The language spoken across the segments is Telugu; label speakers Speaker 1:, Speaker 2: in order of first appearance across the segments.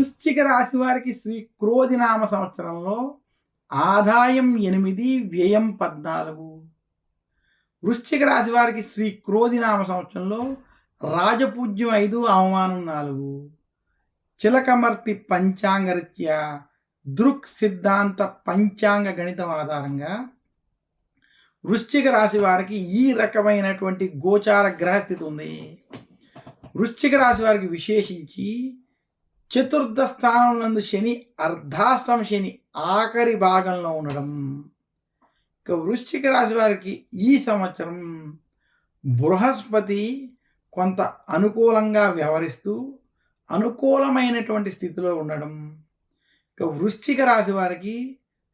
Speaker 1: వృశ్చిక రాశి వారికి శ్రీ క్రోధినామ సంవత్సరంలో ఆదాయం 8, వ్యయం 14. వృశ్చిక రాశి వారికి శ్రీ క్రోధినామ సంవత్సరంలో రాజపూజ్యం 5, అవమానం 4. చిలకమర్తి పంచాంగరీత్యా దృక్ సిద్ధాంత పంచాంగ గణితం ఆధారంగా వృశ్చిక రాశి వారికి ఈ రకమైనటువంటి గోచార గ్రహస్థితి ఉంది. వృశ్చిక రాశి వారికి విశేషించి చతుర్థ స్థానం నందు శని, అర్ధాష్టమ శని ఆఖరి భాగంలో ఉండడం. ఇక వృశ్చిక రాశి వారికి ఈ సంవత్సరం బృహస్పతి కొంత అనుకూలంగా వ్యవహరిస్తూ అనుకూలమైనటువంటి స్థితిలో ఉండడం. ఇక వృశ్చిక రాశి వారికి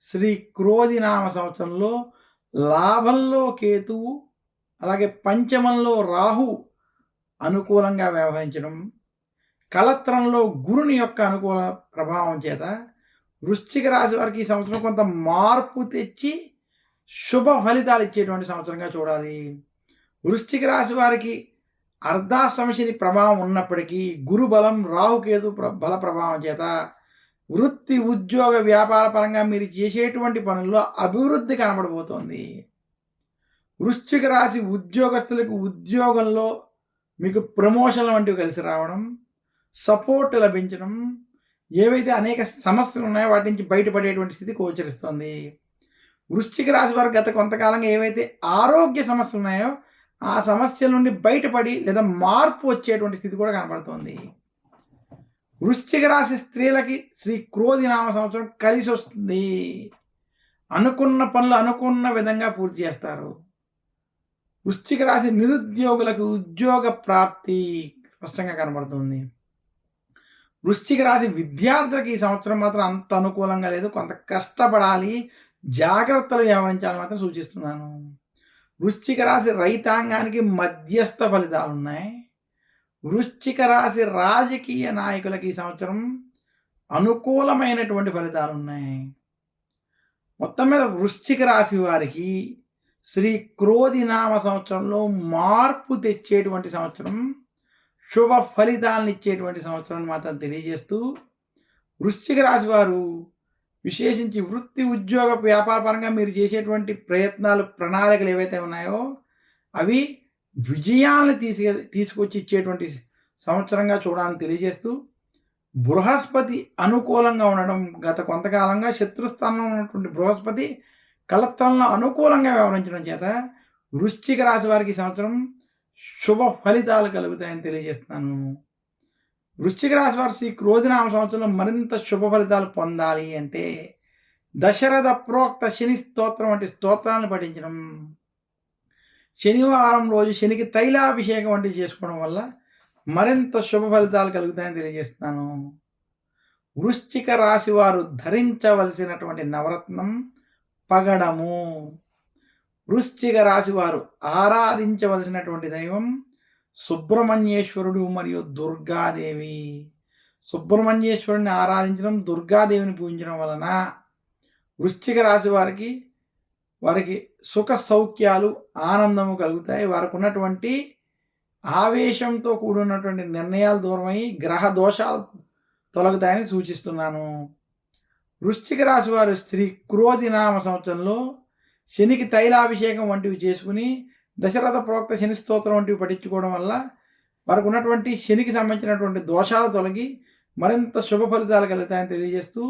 Speaker 1: శ్రీ క్రోధినామ సంవత్సరంలో లాభంలో కేతువు, అలాగే పంచమంలో రాహు అనుకూలంగా వ్యవహరించడం, కళత్రంలో గురుని యొక్క అనుకూల ప్రభావం చేత వృశ్చిక రాశి వారికి ఈ సంవత్సరం కొంత మార్పు తెచ్చి శుభ ఫలితాలు ఇచ్చేటువంటి సంవత్సరంగా చూడాలి. వృశ్చిక రాశి వారికి అర్ధాష్టమ శని ప్రభావం ఉన్నప్పటికీ గురు బలం, రాహుకేతు బల ప్రభావం చేత వృత్తి, ఉద్యోగ, వ్యాపార పరంగా మీరు చేసేటువంటి పనుల్లో అభివృద్ధి కనబడబోతోంది. వృశ్చిక రాశి ఉద్యోగస్తులకు ఉద్యోగంలో మీకు ప్రమోషన్లు వంటివి కలిసి రావడం, సపోర్ట్ లభించడం, ఏవైతే అనేక సమస్యలు ఉన్నాయో వాటి నుంచి బయటపడేటువంటి స్థితి గోచరిస్తుంది. వృశ్చిక రాశి వారు గత కొంతకాలంగా ఏవైతే ఆరోగ్య సమస్యలు ఉన్నాయో ఆ సమస్యల నుండి బయటపడి లేదా మార్పు వచ్చేటువంటి స్థితి కూడా కనబడుతుంది. వృశ్చిక రాశి స్త్రీలకి శ్రీ క్రోధినామ సంవత్సరం కలిసి వస్తుంది. అనుకున్న పనులు అనుకున్న విధంగా పూర్తి చేస్తారు. వృశ్చిక రాశి నిరుద్యోగులకు ఉద్యోగ ప్రాప్తి స్పష్టంగా కనబడుతుంది. వృశ్చిక రాశి విద్యార్థులకు ఈ సంవత్సరం మాత్రం అంత అనుకూలంగా లేదు. కొంత కష్టపడాలి, జాగ్రత్తలు వ్యవహరించాలని మాత్రం సూచిస్తున్నాను. వృశ్చిక రాశి రైతాంగానికి మధ్యస్థ ఫలితాలు ఉన్నాయి. వృశ్చిక రాశి రాజకీయ నాయకులకి ఈ సంవత్సరం అనుకూలమైనటువంటి ఫలితాలు ఉన్నాయి. మొత్తం మీద వృశ్చిక రాశి వారికి శ్రీ క్రోధినామ సంవత్సరంలో మార్పు తెచ్చేటువంటి సంవత్సరం, శుభ ఫలితాలను ఇచ్చేటువంటి సంవత్సరాన్ని మాత్రం తెలియజేస్తూ, వృశ్చిక రాశి వారు విశేషించి వృత్తి, ఉద్యోగ, వ్యాపార పరంగా మీరు చేసేటువంటి ప్రయత్నాలు, ప్రణాళికలు ఏవైతే ఉన్నాయో అవి విజయాలను తీసుకొచ్చి ఇచ్చేటువంటి సంవత్సరంగా చూడాలని తెలియజేస్తూ, బృహస్పతి అనుకూలంగా ఉండడం, గత కొంతకాలంగా శత్రుస్థానంలో ఉన్నటువంటి బృహస్పతి కళత్రంలో అనుకూలంగా వ్యవహరించడం చేత వృశ్చిక రాశి వారికి సంవత్సరం శుభ ఫలితాలు కలుగుతాయని తెలియజేస్తున్నాను. వృశ్చిక రాశి వారు శ్రీ క్రోధినామ సంవత్సరంలో మరింత శుభ ఫలితాలు పొందాలి అంటే దశరథ ప్రోక్త శని స్తోత్రం వంటి స్తోత్రాలను పఠించడం, శనివారం రోజు శనికి తైలాభిషేకం వంటివి చేసుకోవడం వల్ల మరింత శుభ ఫలితాలు కలుగుతాయని తెలియజేస్తున్నాను. వృశ్చిక రాశి వారు ధరించవలసినటువంటి నవరత్నం పగడము. వృశ్చిక రాశి వారు ఆరాధించవలసినటువంటి దైవం సుబ్రహ్మణ్యేశ్వరుడు మరియు దుర్గాదేవి. సుబ్రహ్మణ్యేశ్వరుడిని ఆరాధించడం, దుర్గాదేవిని పూజించడం వలన వృశ్చిక రాశి వారికి సుఖ సౌఖ్యాలు, ఆనందము కలుగుతాయి. వారికి ఉన్నటువంటి ఆవేశంతో కూడినటువంటి నిర్ణయాలు దూరమై గ్రహ దోషాలు తొలగుతాయని సూచిస్తున్నాను. వృశ్చిక రాశి వారు శ్రీ క్రోధినామ సంవత్సరంలో శనికి తైలాభిషేకం వంటివి చేసుకుని దశరథ ప్రోక్త శని స్తోత్రం వంటివి పఠించుకోవడం వల్ల వారికి ఉన్నటువంటి శనికి సంబంధించినటువంటి దోషాలు తొలగి మరింత శుభ ఫలితాలు కలుగుతాయని తెలియజేస్తూ